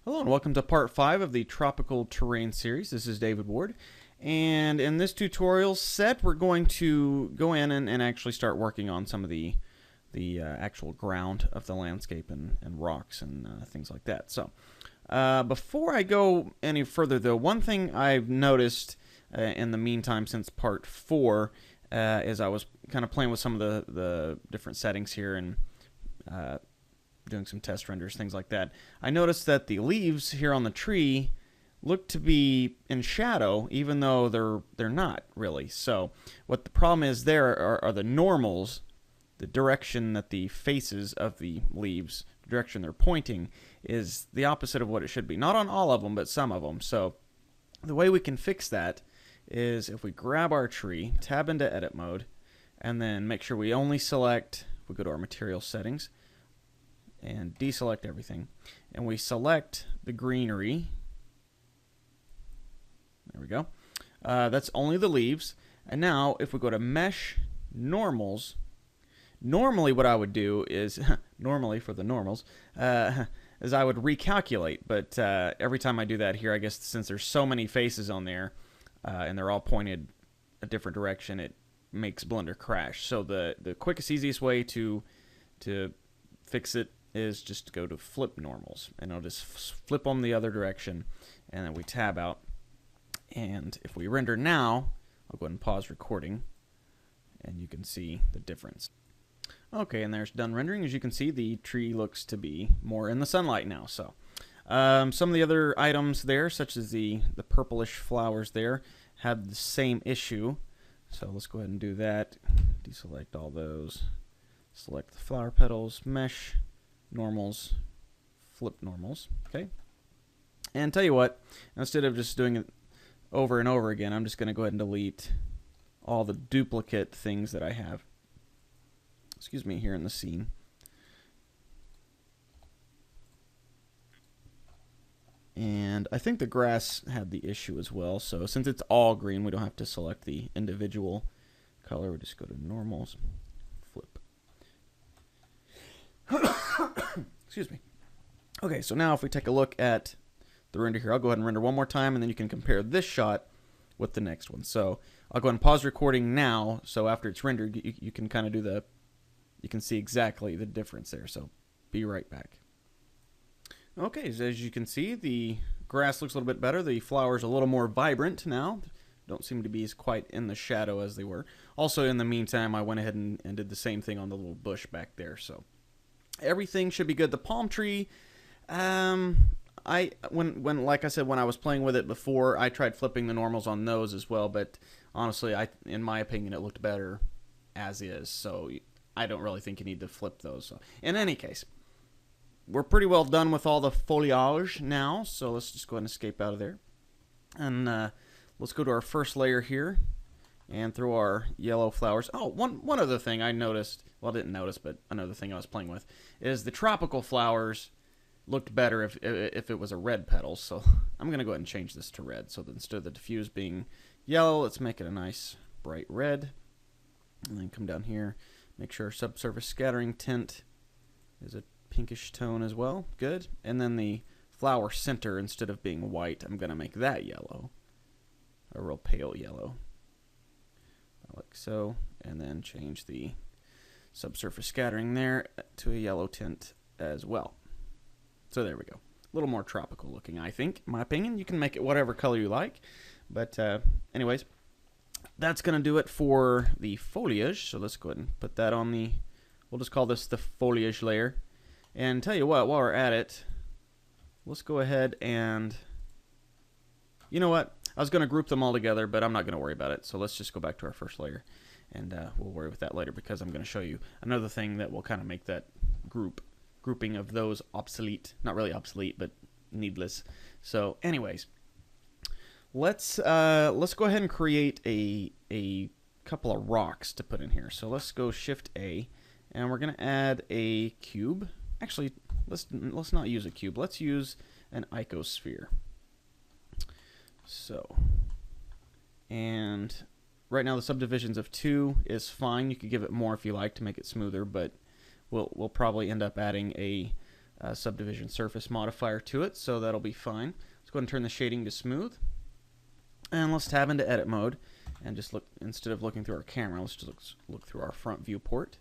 Hello and welcome to part 5 of the Tropical Terrain series. This is David Ward, and in this tutorial set we're going to go in and actually start working on some of the actual ground of the landscape and rocks and things like that. So before I go any further though, one thing I've noticed in the meantime since part 4 is I was kind of playing with some of the different settings here and doing some test renders, things like that. I noticed that the leaves here on the tree look to be in shadow, even though they're not really. So what the problem is there are the normals, the direction that the faces of the leaves, the direction they're pointing, is the opposite of what it should be. Not on all of them, but some of them. So the way we can fix that is if we grab our tree, tab into edit mode, and then make sure we only select, we go to our material settings, and deselect everything, and we select the greenery. There we go. That's only the leaves. And now if we go to mesh normals, normally what I would do is normally for the normals is I would recalculate, but every time I do that here, I guess since there's so many faces on there and they're all pointed a different direction, it makes Blender crash. So the quickest, easiest way to fix it is just to go to flip normals, and I'll just flip them the other direction, and then we tab out. And if we render now, I'll go ahead and pause recording, and you can see the difference. Okay, and there's done rendering. As you can see, the tree looks to be more in the sunlight now. So some of the other items there, such as the purplish flowers there, have the same issue. So let's go ahead and do that. Deselect all those. Select the flower petals, mesh normals, flip normals. Okay, and tell you what, instead of just doing it over and over again, I'm just going to go ahead and delete all the duplicate things that I have, excuse me, here in the scene. And I think the grass had the issue as well, so since it's all green, we don't have to select the individual color. We just go to normals, flip. Excuse me. Okay, so now if we take a look at the render here, I'll go ahead and render one more time, and then you can compare this shot with the next one. So I'll go ahead and pause recording now, so after it's rendered, you can kind of do you can see exactly the difference there. So be right back. Okay, so as you can see, the grass looks a little bit better. The flowers a little more vibrant now. Don't seem to be as quite in the shadow as they were. Also, in the meantime, I went ahead and did the same thing on the little bush back there. So everything should be good. The palm tree, when like I said, when I was playing with it before, I tried flipping the normals on those as well, but honestly, in my opinion, it looked better as is. So I don't really think you need to flip those. So in any case, we're pretty well done with all the foliage now. So let's just go ahead and escape out of there, and let's go to our first layer here and throw our yellow flowers. Oh, one other thing I noticed, well, I didn't notice, but another thing I was playing with, is the tropical flowers looked better if it was a red petal. So I'm going to go ahead and change this to red. So that instead of the diffuse being yellow, let's make it a nice bright red. And then come down here, make sure subsurface scattering tint is a pinkish tone as well. Good. And then the flower center, instead of being white, I'm going to make that yellow, a real pale yellow, like so. And then change the subsurface scattering there to a yellow tint as well. So there we go. A little more tropical looking, I think, in my opinion. You can make it whatever color you like. But anyways, that's going to do it for the foliage. So let's go ahead and put that on we'll just call this the foliage layer. And tell you what, while we're at it, let's go ahead and, you know what? I was going to group them all together, but I'm not going to worry about it. So let's just go back to our first layer, and we'll worry with that later, because I'm going to show you another thing that will kind of make that grouping of those obsolete. Not really obsolete, but needless. So anyways, let's go ahead and create a couple of rocks to put in here. So let's go Shift A, and we're going to add a cube. Actually, let's not use a cube. Let's use an icosphere. So, and right now the subdivisions of 2 is fine. You could give it more if you like to make it smoother, but we'll probably end up adding a subdivision surface modifier to it, so that'll be fine. Let's go ahead and turn the shading to smooth. And let's tab into edit mode and just look, instead of looking through our camera, let's just look through our front viewport.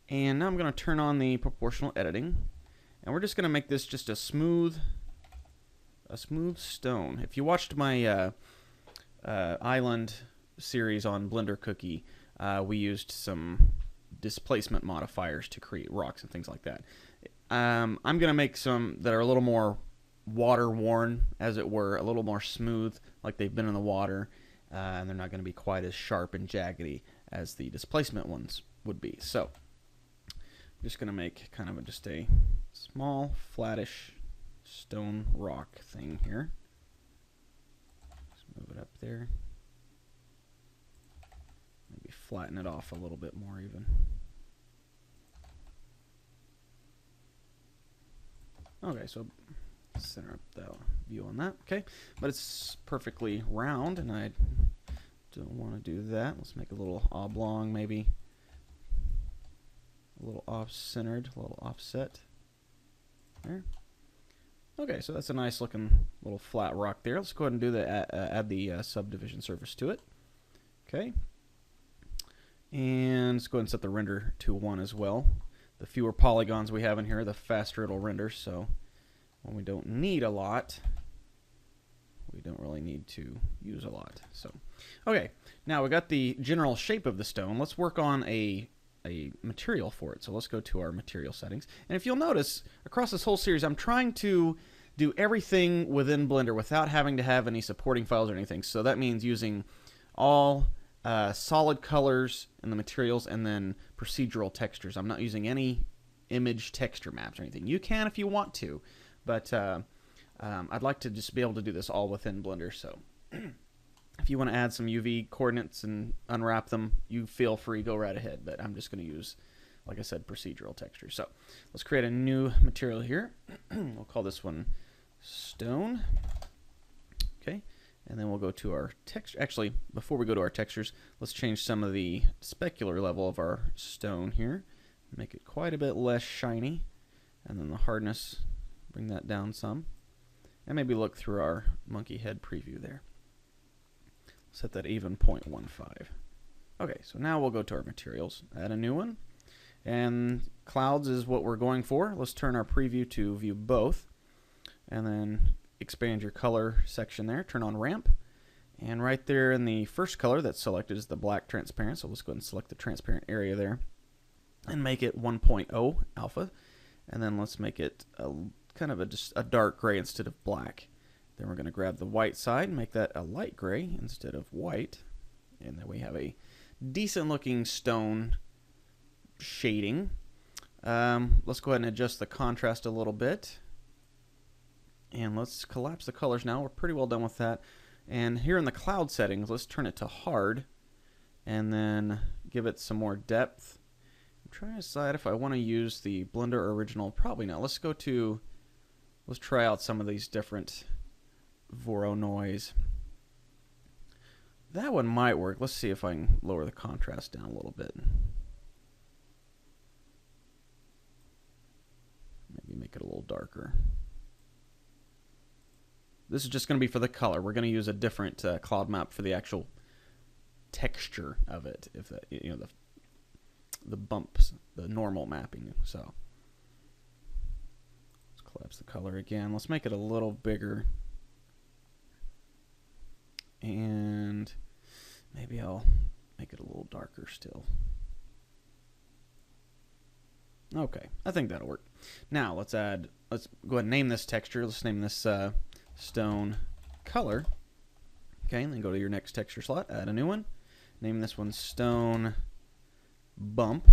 And now I'm going to turn on the proportional editing, and we're just going to make this just a smooth stone. If you watched my island series on Blender Cookie, we used some displacement modifiers to create rocks and things like that. I'm going to make some that are a little more water-worn, as it were, a little more smooth, like they've been in the water, and they're not going to be quite as sharp and jaggedy as the displacement ones would be. So I'm just going to make kind of just a small, flattish stone rock thing here. Just move it up there. Maybe flatten it off a little bit more even. Okay, so center up the view on that. Okay, but it's perfectly round, and I don't want to do that. Let's make a little oblong, maybe a little off-centered, a little offset there. Okay, so that's a nice looking little flat rock there. Let's go ahead and do the add the subdivision surface to it. Okay, and let's go ahead and set the render to 1 as well. The fewer polygons we have in here, the faster it'll render. So when we don't need a lot, we don't really need to use a lot. So, okay, now we got the general shape of the stone. Let's work on a material for it. So let's go to our material settings. And if you'll notice, across this whole series, I'm trying to do everything within Blender without having to have any supporting files or anything. So that means using all solid colors in the materials, and then procedural textures. I'm not using any image texture maps or anything. You can if you want to, but I'd like to just be able to do this all within Blender. So if you want to add some UV coordinates and unwrap them, you feel free, go right ahead. But I'm just going to use, like I said, procedural textures. So let's create a new material here. We'll call this one stone. Okay. And then we'll go to our texture. Actually, before we go to our textures, let's change some of the specular level of our stone here. Make it quite a bit less shiny. And then the hardness, bring that down some. And maybe look through our monkey head preview there. Set that even 0.15. Okay, so now we'll go to our materials. Add a new one. And clouds is what we're going for. Let's turn our preview to view both. And then expand your color section there, turn on ramp, and right there in the first color that's selected is the black transparent, so let's go ahead and select the transparent area there and make it 1.0 alpha, and then let's make it kind of just a dark gray instead of black. Then we're going to grab the white side and make that a light gray instead of white, and then we have a decent looking stone shading. Let's go ahead and adjust the contrast a little bit. And let's collapse the colors now. We're pretty well done with that. And here in the cloud settings, let's turn it to hard and then give it some more depth. I'm trying to decide if I want to use the Blender original. Probably not. Let's try out some of these different Voronoi. That one might work. Let's see if I can lower the contrast down a little bit. Maybe make it a little darker. This is just going to be for the color. We're going to use a different cloud map for the actual texture of it. If that, you know, the bumps, the normal mapping. So let's collapse the color again. Let's make it a little bigger, and maybe I'll make it a little darker still. Okay, I think that'll work. Now let's go ahead and name this texture. Let's name this stone color. Okay, and then go to your next texture slot, add a new one. Name this one stone bump.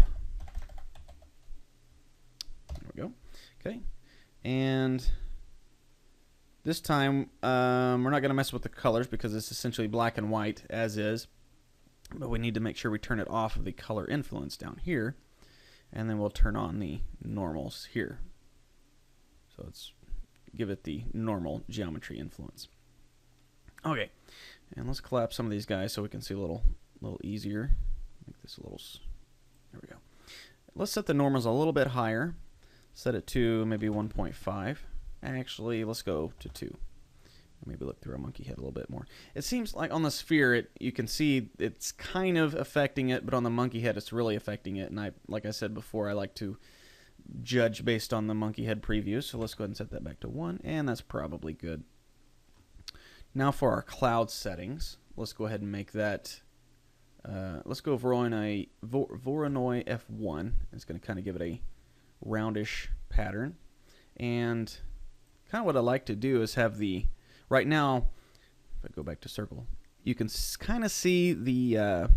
There we go. Okay, and this time we're not going to mess with the colors because it's essentially black and white as is, but we need to make sure we turn it off of the color influence down here, and then we'll turn on the normals here. So let's give it the normal geometry influence. Okay, and let's collapse some of these guys so we can see a little easier. Make this a little. There we go. Let's set the normals a little bit higher. Set it to maybe 1.5. Actually, let's go to 2. Maybe look through our monkey head a little bit more. It seems like on the sphere, you can see it's kind of affecting it, but on the monkey head, it's really affecting it. And like I said before, I like to judge based on the monkey head preview. So let's go ahead and set that back to 1, and that's probably good. Now for our cloud settings, let's go ahead and make that. Let's go Voronoi F1. It's going to kind of give it a roundish pattern. And kind of what I like to do is have the, right now, if I go back to circle, you can kind of see the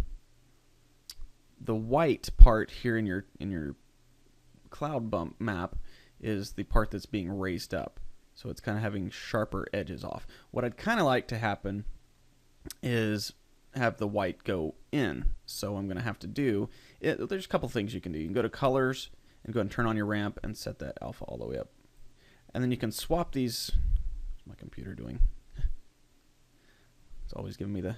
white part here in your cloud bump map is the part that's being raised up. So it's kind of having sharper edges off. What I'd kind of like to happen is have the white go in. So I'm going to have to do, there's a couple things you can do. You can go to colors and go and turn on your ramp and set that alpha all the way up. And then you can swap these. What's my computer doing? It's always giving me the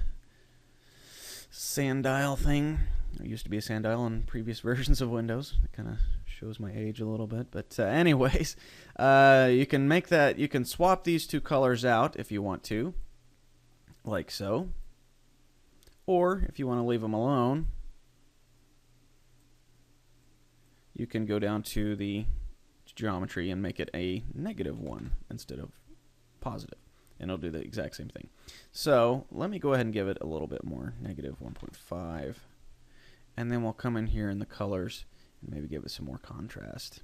sand dial thing. There used to be a sand dial on previous versions of Windows. It kind of shows my age a little bit. But anyways, you can make that, you can swap these two colors out if you want to, like so. Or if you want to leave them alone, you can go down to the geometry and make it a -1 instead of positive. And it'll do the exact same thing. So let me go ahead and give it a little bit more, -1.5. And then we'll come in here in the colors and maybe give it some more contrast.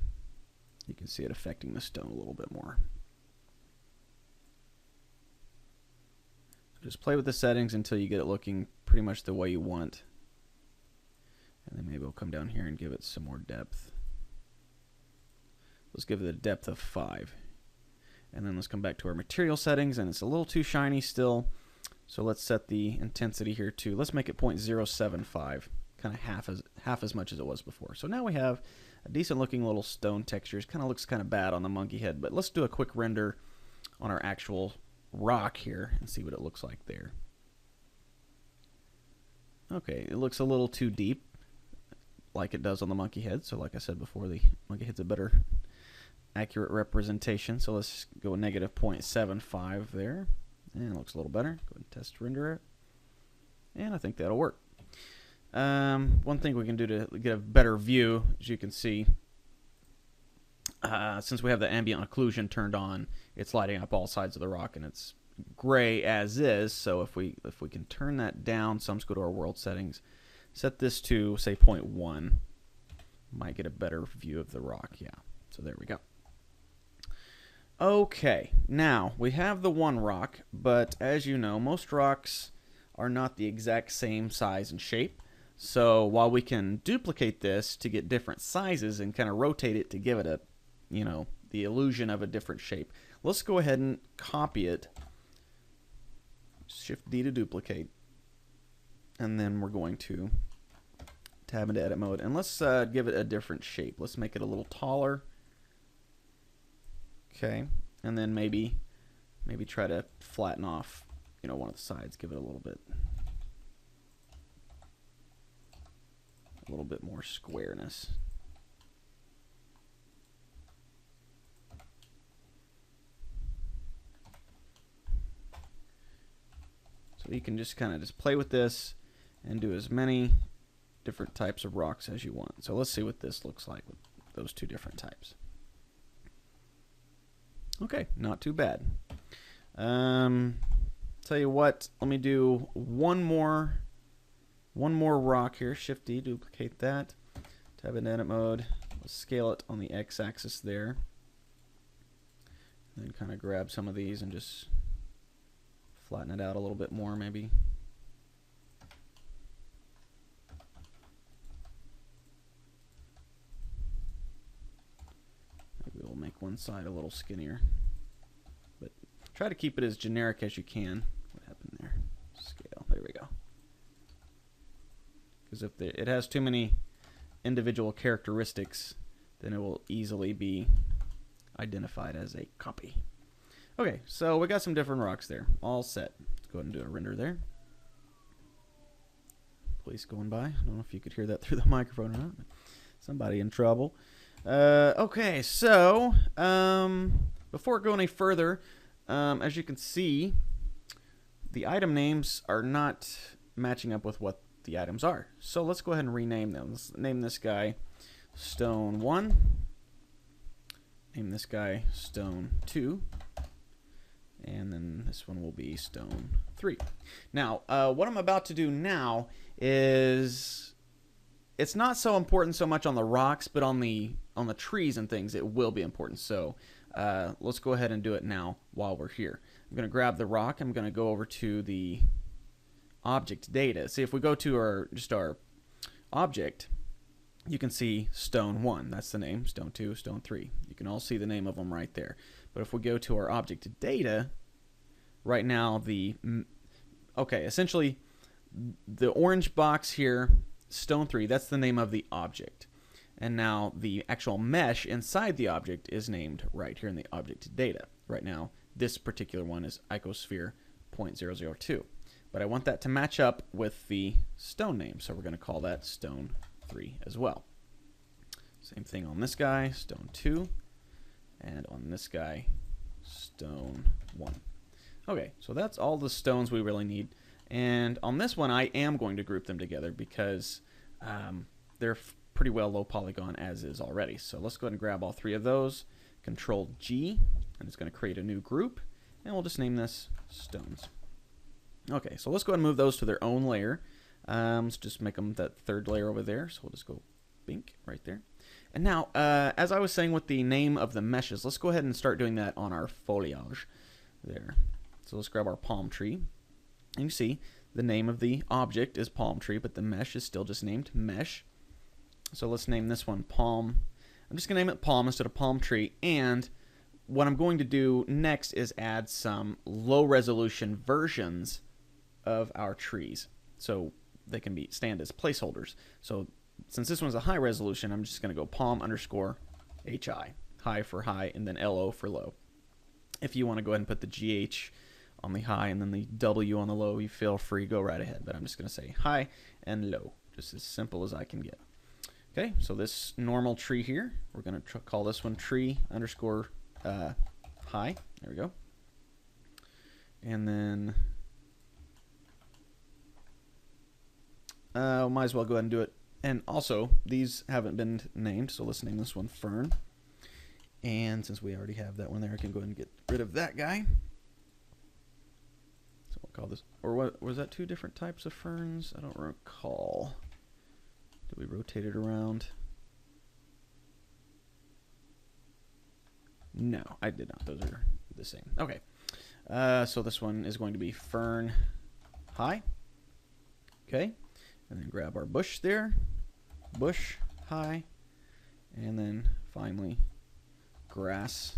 You can see it affecting the stone a little bit more. So just play with the settings until you get it looking pretty much the way you want. And then maybe we'll come down here and give it some more depth. Let's give it a depth of 5. And then let's come back to our material settings, and it's a little too shiny still. So let's set the intensity here to, let's make it 0.075, kind of half as much as it was before. So now we have a decent looking little stone textures. Kind of looks kind of bad on the monkey head, but let's do a quick render on our actual rock here and see what it looks like there. Okay, it looks a little too deep, like it does on the monkey head. So like I said before, the monkey head's a better accurate representation. So let's go -0.75 there, and it looks a little better. Go ahead and test render it, and I think that'll work. One thing we can do to get a better view, as you can see, since we have the ambient occlusion turned on, it's lighting up all sides of the rock, and it's gray as is. So if we can turn that down, so let's go to our world settings, set this to say 0.1, might get a better view of the rock. Yeah, so there we go. Okay, now we have the one rock, but as you know, most rocks are not the exact same size and shape. So while we can duplicate this to get different sizes and kind of rotate it to give it a, the illusion of a different shape, let's go ahead and copy it. Shift D to duplicate, and then we're going to tab into edit mode, and let's give it a different shape. Let's make it a little taller. Okay, and then maybe try to flatten off, one of the sides. Give it a little bit more squareness. So you can just kind of play with this and do as many different types of rocks as you want. So let's see what this looks like with those two different types. Okay, not too bad. Tell you what, let me do one more rock here. Shift D, duplicate that. Tab into edit mode. Let's scale it on the x-axis there. Then kind of grab some of these and just flatten it out a little bit more, maybe. Maybe we'll make one side a little skinnier. But try to keep it as generic as you can. What happened there? Scale. There we go. Because if it has too many individual characteristics, then it will easily be identified as a copy. Okay, so we got some different rocks there. All set. Let's go ahead and do a render there. Police going by. I don't know if you could hear that through the microphone or not. But somebody in trouble. Okay, so before going any further, as you can see, the item names are not matching up with what the items are. So let's go ahead and rename them. Let's name this guy Stone 1. Name this guy Stone 2. And then this one will be Stone 3. Now, what I'm about to do now is, it's not so important so much on the rocks, but on the trees and things, it will be important. So let's go ahead and do it now while we're here. I'm going to grab the rock. I'm going to go over to the object data. See, if we go to our object, you can see Stone 1. That's the name. Stone 2, Stone 3. You can all see the name of them right there. But if we go to our object data, right now essentially the orange box here, Stone 3, that's the name of the object. And now the actual mesh inside the object is named right here in the object data. Right now, this particular one is icosphere 0.002. But I want that to match up with the stone name, so we're going to call that Stone 3 as well. Same thing on this guy, Stone 2, and on this guy, Stone 1. Okay, so that's all the stones we really need. And on this one, I am going to group them together because they're pretty well low polygon as is already. So let's go ahead and grab all three of those, Control G, and it's going to create a new group, and we'll just name this Stones. Okay, so let's go ahead and move those to their own layer. Let's just make them that third layer over there. So we'll just go bink right there. And now, as I was saying with the name of the meshes, let's go ahead and start doing that on our foliage there. So let's grab our palm tree. And you see the name of the object is palm tree, but the mesh is still just named mesh. So let's name this one palm. I'm just going to name it palm instead of palm tree. And what I'm going to do next is add some low resolution versions of our trees, so they can stand as placeholders. So since this one's a high resolution, I'm just going to go palm underscore HI, high for high, and then LO for low. If you want to go ahead and put the GH on the high and then the W on the low, you feel free, go right ahead. But I'm just going to say high and low, just as simple as I can get. Okay, so this normal tree here, we're going to call this one tree underscore high. There we go. And then might as well go ahead and do it. And also, these haven't been named, so let's name this one Fern. And since we already have that one there, I can go ahead and get rid of that guy. So we'll call this, or what, was that two different types of ferns? I don't recall. Did we rotate it around? No, I did not. Those are the same. Okay. So this one is going to be Fern High. Okay. And then grab our bush there. Bush high. And then finally grass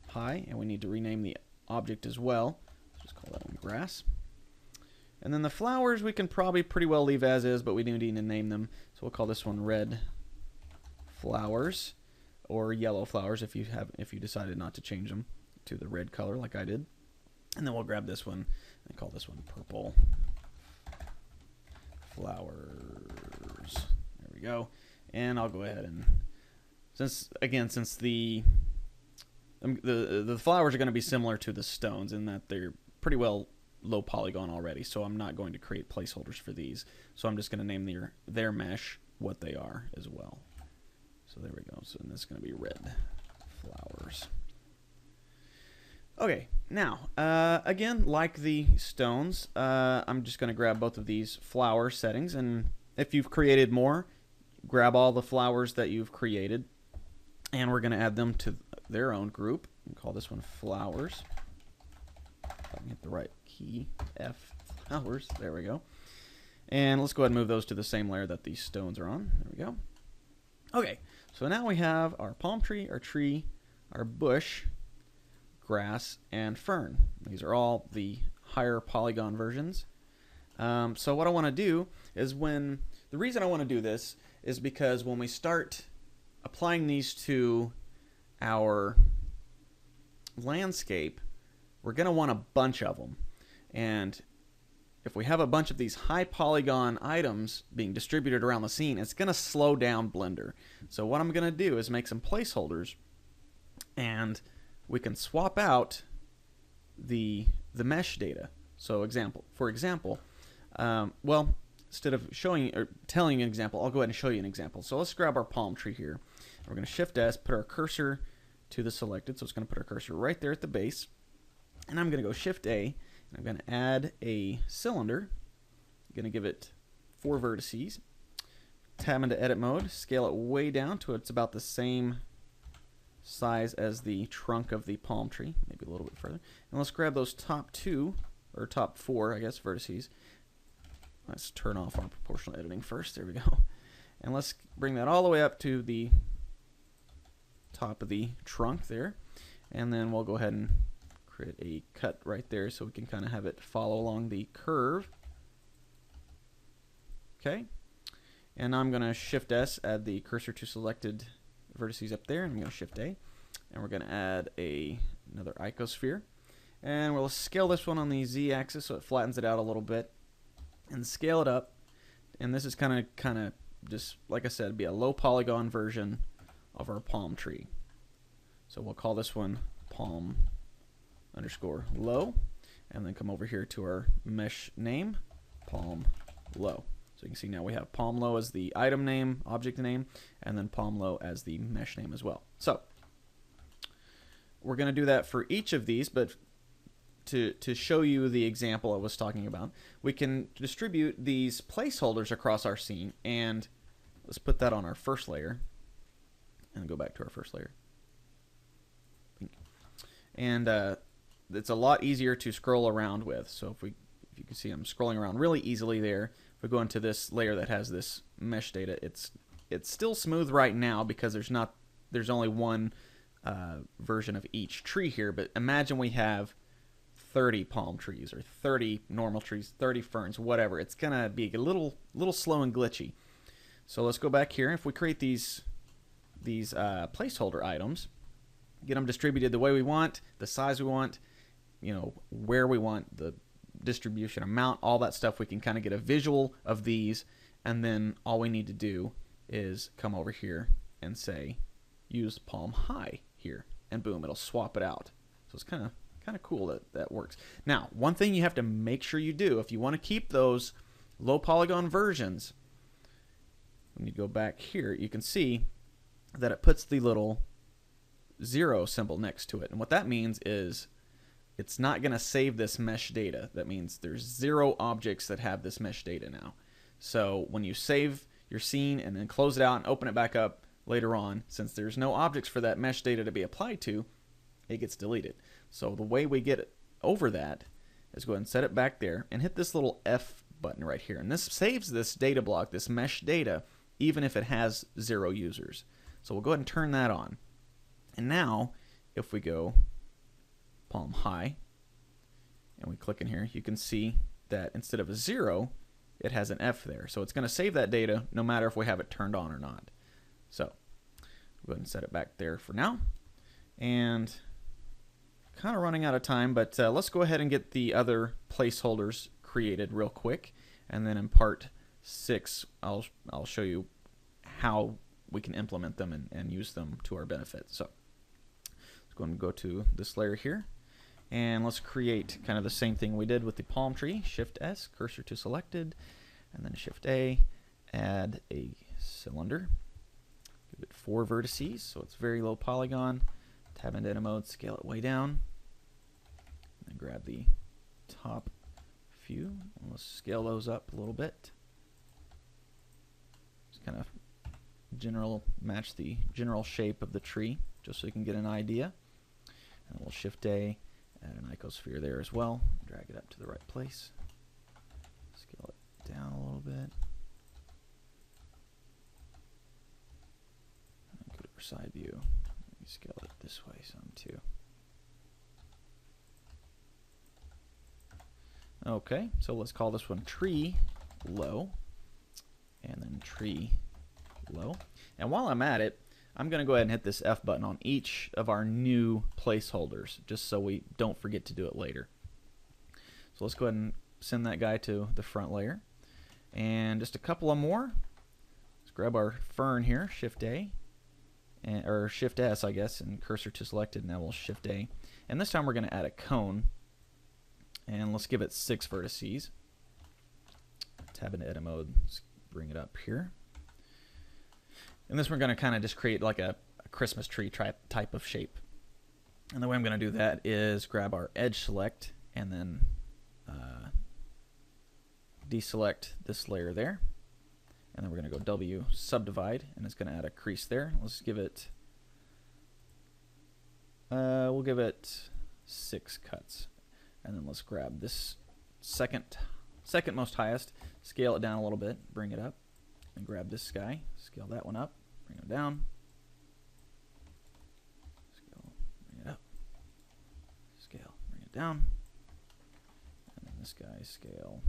high. And we need to rename the object as well. Let's just call that one grass. And then the flowers we can probably pretty well leave as is, but we do need to name them. So we'll call this one red flowers, or yellow flowers if you decided not to change them to the red color like I did. And then we'll grab this one and call this one purple flowers. There we go. And I'll go ahead and, since the flowers are going to be similar to the stones in that they're pretty well low polygon already, so I'm not going to create placeholders for these. So I'm just going to name their mesh what they are as well. So there we go. So this is going to be red flowers. Okay, now, again, like the stones, I'm just going to grab both of these flower settings, and if you've created more, grab all the flowers that you've created, and we're going to add them to their own group. We'll call this one flowers. If I can hit the right key, F, flowers, there we go. And let's go ahead and move those to the same layer that these stones are on. There we go. Okay, so now we have our palm tree, our bush, grass, and fern. These are all the higher polygon versions. So what I want to do is the reason I want to do this is because when we start applying these to our landscape, we're going to want a bunch of them. And if we have a bunch of these high polygon items being distributed around the scene, it's going to slow down Blender. So what I'm going to do is make some placeholders, and we can swap out the mesh data. So for example, well, instead of showing or telling you an example, I'll go ahead and show you an example. So let's grab our palm tree here. We're going to Shift S, put our cursor to the selected. So it's going to put our cursor right there at the base. And I'm going to go Shift A, and I'm going to add a cylinder. I'm going to give it 4 vertices. Tab into edit mode, scale it way down to it's about the same size as the trunk of the palm tree, maybe a little bit further. And let's grab those top 2, or top 4, I guess, vertices. Let's turn off our proportional editing first. There we go. And let's bring that all the way up to the top of the trunk there. And then we'll go ahead and create a cut right there so we can kind of have it follow along the curve. Okay. And I'm going to Shift S, add the cursor to selected vertices up there, and I'm going to Shift A. And we're going to add another icosphere. And we'll scale this one on the Z-axis so it flattens it out a little bit. And scale it up. And this is kind of just, like I said, be a low polygon version of our palm tree. So we'll call this one palm underscore low, and then come over here to our mesh name, palm low. So you can see now we have palm low as the item name, object name, and then palm low as the mesh name as well. So we're going to do that for each of these, but to show you the example I was talking about, we can distribute these placeholders across our scene, and let's put that on our first layer and go back to our first layer. And it's a lot easier to scroll around with. So if you can see, I'm scrolling around really easily there. If we go into this layer that has this mesh data, it's still smooth right now because there's only one version of each tree here. But imagine we have 30 palm trees or 30 normal trees, 30 ferns, whatever. It's gonna be a little slow and glitchy. So let's go back here. If we create these placeholder items, get them distributed the way we want, the size we want, where we want, the distribution amount, all that stuff. We can kind of get a visual of these, and then all we need to do is come over here and say use palm high here, and boom, it'll swap it out. So it's kind of cool that works. Now, one thing you have to make sure you do if you want to keep those low polygon versions, when you go back here, you can see that it puts the little 0 symbol next to it. And what that means is it's not going to save this mesh data. That means there's 0 objects that have this mesh data now. So when you save your scene and then close it out and open it back up later on, since there's no objects for that mesh data to be applied to, it gets deleted. So the way we get over that is go ahead and set it back there and hit this little F button right here. And this saves this data block, this mesh data, even if it has 0 users. So we'll go ahead and turn that on. And now, if we go palm high, and we click in here, you can see that instead of a 0, it has an F there. So it's going to save that data no matter if we have it turned on or not. So go ahead and set it back there for now. And kind of running out of time, but let's go ahead and get the other placeholders created real quick. And then in part 6, I'll show you how we can implement them and use them to our benefit. So let's go and go to this layer here, and let's create kind of the same thing we did with the palm tree. Shift S, cursor to selected, and then Shift A, add a cylinder. Give it 4 vertices, so it's very low polygon. Tab into edit mode, scale it way down, and then grab the top few, and let's scale those up a little bit. Just kind of match the general shape of the tree, just so you can get an idea. And we'll Shift A, add an icosphere there as well, drag it up to the right place, scale it down a little bit, and go to our side view, maybe scale it this way some too. Okay, so let's call this one tree low, and then tree low. And while I'm at it, I'm going to go ahead and hit this F button on each of our new placeholders, just so we don't forget to do it later. So let's go ahead and send that guy to the front layer. And just a couple of more. Let's grab our fern here, Shift A, or Shift S, I guess, and cursor to selected. Now we'll Shift A. And this time we're going to add a cone. And let's give it 6 vertices. Tab into edit mode. Let's bring it up here. And this we're going to kind of just create like a Christmas tree type of shape. And the way I'm going to do that is grab our edge select and then deselect this layer there. And then we're going to go W subdivide, and it's going to add a crease there. Let's give it, we'll give it 6 cuts. And then let's grab this second most highest, scale it down a little bit, bring it up, and grab this guy, scale that one up, bring it down, scale, bring it up, scale, bring it down, and then this guy, scale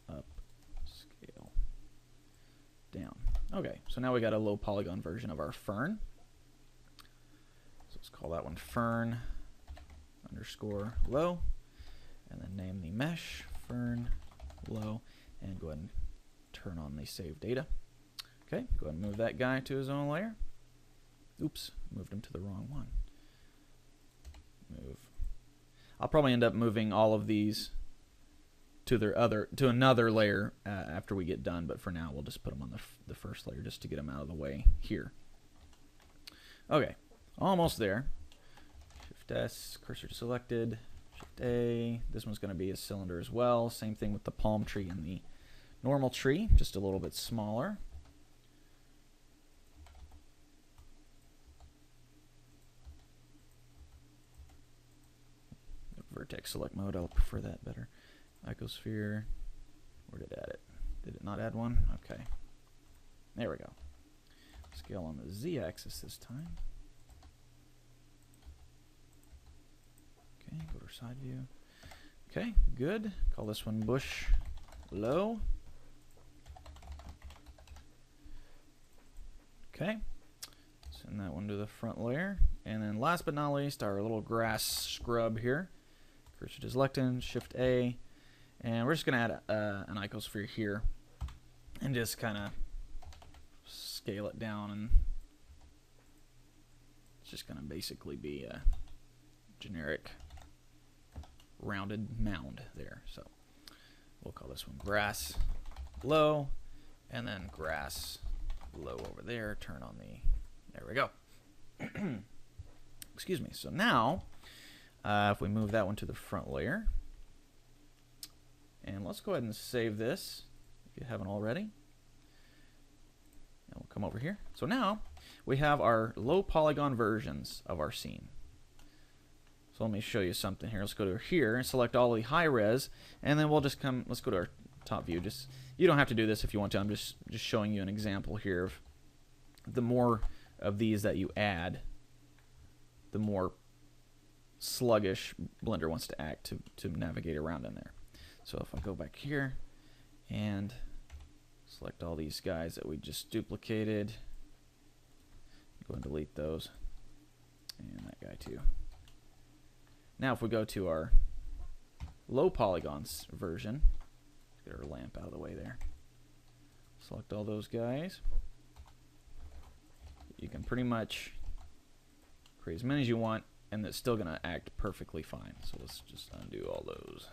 up, scale down. Okay, so now we got a low polygon version of our fern. So let's call that one fern underscore low, and then name the mesh fern low, and go ahead and turn on the save data. Okay, go ahead and move that guy to his own layer. Oops, moved him to the wrong one. Move. I'll probably end up moving all of these to another layer after we get done, but for now we'll just put them on the first layer just to get them out of the way here. Okay, almost there. Shift S, cursor selected, Shift A. This one's going to be a cylinder as well. Same thing with the palm tree and the normal tree, just a little bit smaller. Vertex select mode, I'll prefer that better. Icosphere, where did it add it? Did it not add one? Okay. There we go. Scale on the Z-axis this time. Okay, go to side view. Okay, good. Call this one bush low. Okay. Send that one to the front layer. And then last but not least, our little grass scrub here. Cursor to selected, Shift A. And we're just going to add an icosphere here and just kind of scale it down, and it's just going to basically be a generic rounded mound there. So we'll call this one grass low, and then grass low over there. Turn on the, there we go. Excuse me. So now if we move that one to the front layer, and let's go ahead and save this if you haven't already. And we'll come over here. So now we have our low polygon versions of our scene. So let me show you something here. Let's go to here and select all the high res, and then we'll just come, let's go to our top view. Just, you don't have to do this if you want to. I'm just showing you an example here of the more of these that you add, the more sluggish Blender wants to act to navigate around in there. So if I go back here and select all these guys that we just duplicated, go and delete those, and that guy too. Now if we go to our low polygons version, get our lamp out of the way there. Select all those guys. You can pretty much create as many as you want, and it's still going to act perfectly fine. So let's just undo all those.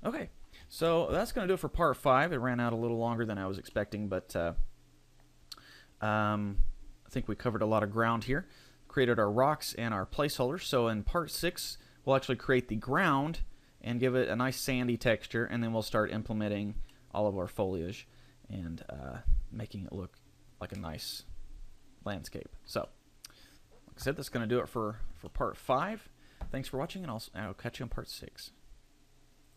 Okay, so that's going to do it for part 5. It ran out a little longer than I was expecting, but I think we covered a lot of ground here. Created our rocks and our placeholders. So in part 6, we'll actually create the ground and give it a nice sandy texture, and then we'll start implementing all of our foliage and making it look like a nice landscape. So, like I said, that's going to do it for part 5. Thanks for watching, and I'll catch you on part 6.